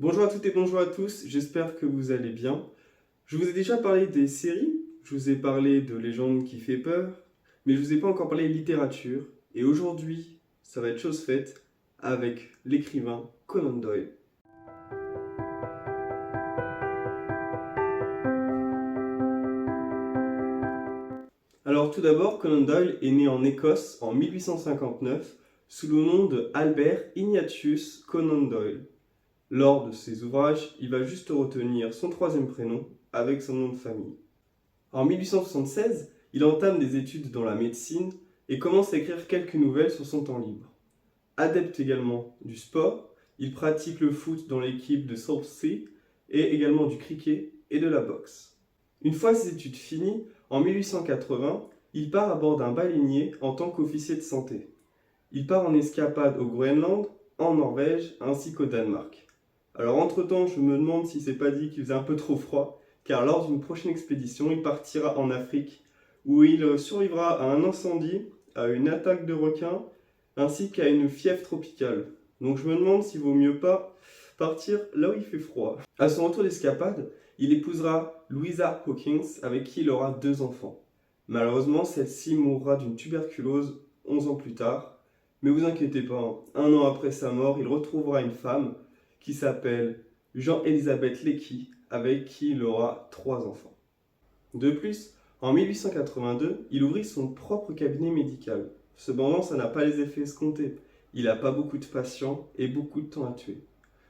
Bonjour à toutes et bonjour à tous, j'espère que vous allez bien. Je vous ai déjà parlé des séries, je vous ai parlé de Légende qui fait peur, mais je vous ai pas encore parlé de littérature. Et aujourd'hui, ça va être chose faite avec l'écrivain Conan Doyle. Alors tout d'abord, Conan Doyle est né en Écosse en 1859 sous le nom de Albert Ignatius Conan Doyle. Lors de ses ouvrages, il va juste retenir son troisième prénom avec son nom de famille. En 1876, il entame des études dans la médecine et commence à écrire quelques nouvelles sur son temps libre. Adepte également du sport, il pratique le foot dans l'équipe de South Sea et également du cricket et de la boxe. Une fois ses études finies, en 1880, il part à bord d'un baleinier en tant qu'officier de santé. Il part en escapade au Groenland, en Norvège ainsi qu'au Danemark. Alors entre-temps, je me demande si c'est pas dit qu'il faisait un peu trop froid, car lors d'une prochaine expédition, il partira en Afrique, où il survivra à un incendie, à une attaque de requins, ainsi qu'à une fièvre tropicale. Donc je me demande s'il vaut mieux pas partir là où il fait froid. À son retour d'escapade, il épousera Louisa Hawkins, avec qui il aura 2 enfants. Malheureusement, celle-ci mourra d'une tuberculose 11 ans plus tard. Mais vous inquiétez pas, un an après sa mort, il retrouvera une femme qui s'appelle Jean-Élisabeth Lecky, avec qui il aura 3 enfants. De plus, en 1882, il ouvrit son propre cabinet médical. Cependant, ça n'a pas les effets escomptés. Il n'a pas beaucoup de patients et beaucoup de temps à tuer.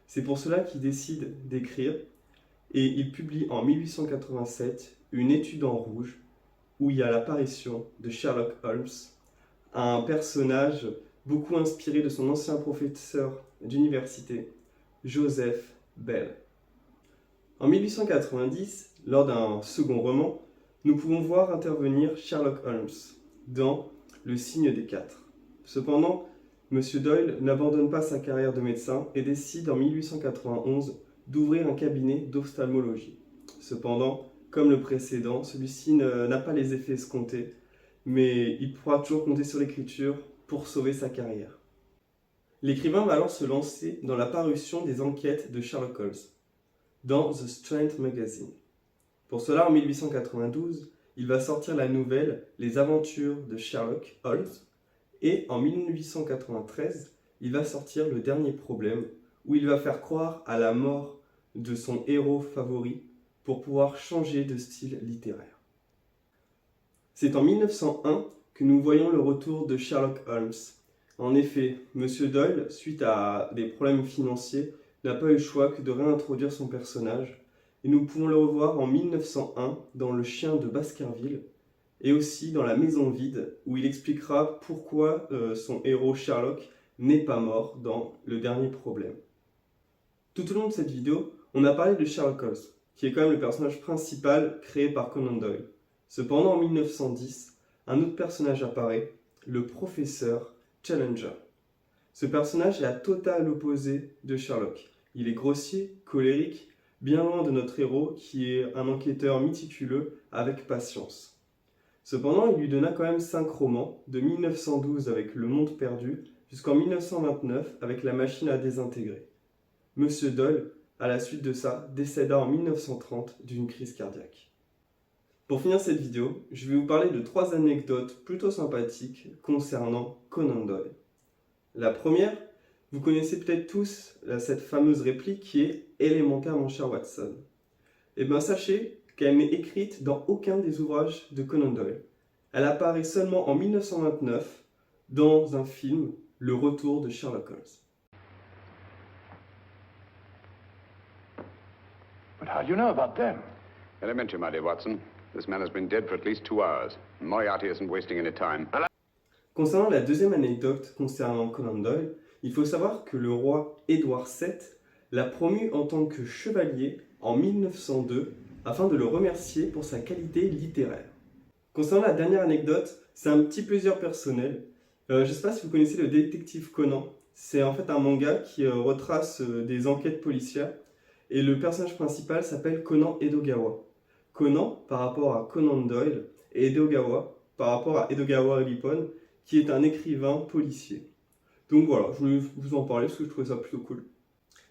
C'est pour cela qu'il décide d'écrire et il publie en 1887 une étude en rouge où il y a l'apparition de Sherlock Holmes, un personnage beaucoup inspiré de son ancien professeur d'université, Joseph Bell. En 1890, lors d'un second roman, nous pouvons voir intervenir Sherlock Holmes dans Le Signe des Quatre. Cependant, M. Doyle n'abandonne pas sa carrière de médecin et décide en 1891 d'ouvrir un cabinet d'ophtalmologie. Cependant, comme le précédent, celui-ci n'a pas les effets escomptés, mais il pourra toujours compter sur l'écriture pour sauver sa carrière. L'écrivain va alors se lancer dans la parution des enquêtes de Sherlock Holmes dans The Strand Magazine. Pour cela, en 1892, il va sortir la nouvelle Les Aventures de Sherlock Holmes et en 1893, il va sortir Le Dernier Problème où il va faire croire à la mort de son héros favori pour pouvoir changer de style littéraire. C'est en 1901 que nous voyons le retour de Sherlock Holmes. En effet, M. Doyle, suite à des problèmes financiers, n'a pas eu le choix que de réintroduire son personnage, et nous pouvons le revoir en 1901 dans Le Chien de Baskerville, et aussi dans La Maison Vide, où il expliquera pourquoi son héros Sherlock n'est pas mort dans Le Dernier Problème. Tout au long de cette vidéo, on a parlé de Sherlock Holmes, qui est quand même le personnage principal créé par Conan Doyle. Cependant, en 1910, un autre personnage apparaît, le professeur Challenger. Ce personnage est à total opposé de Sherlock. Il est grossier, colérique, bien loin de notre héros qui est un enquêteur méticuleux avec patience. Cependant, il lui donna quand même 5 romans, de 1912 avec Le Monde perdu jusqu'en 1929 avec La machine à désintégrer. Monsieur Doyle, à la suite de ça, décéda en 1930 d'une crise cardiaque. Pour finir cette vidéo, je vais vous parler de 3 anecdotes plutôt sympathiques concernant Conan Doyle. La première, vous connaissez peut-être tous cette fameuse réplique qui est « élémentaire mon cher Watson ». Eh bien sachez qu'elle n'est écrite dans aucun des ouvrages de Conan Doyle. Elle apparaît seulement en 1929 dans un film, Le Retour de Sherlock Holmes. But how do you know about them? Elementary, my dear Watson. This man has been dead for at least 2 hours. Moriarty isn't wasting any time. Concernant la deuxième anecdote concernant Conan Doyle, il faut savoir que le roi Édouard VII l'a promu en tant que chevalier en 1902 afin de le remercier pour sa qualité littéraire. Concernant la dernière anecdote, c'est un petit plaisir personnel. Je ne sais pas si vous connaissez le détective Conan. C'est en fait un manga qui retrace des enquêtes policières et le personnage principal s'appelle Conan Edogawa. Conan par rapport à Conan Doyle et Edogawa par rapport à Edogawa Rippon qui est un écrivain policier. Donc voilà, je voulais vous en parler parce que je trouvais ça plutôt cool.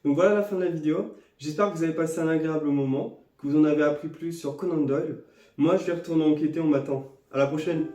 Donc voilà la fin de la vidéo. J'espère que vous avez passé un agréable moment, que vous en avez appris plus sur Conan Doyle. Moi, je vais retourner enquêter, on m'attend. À la prochaine!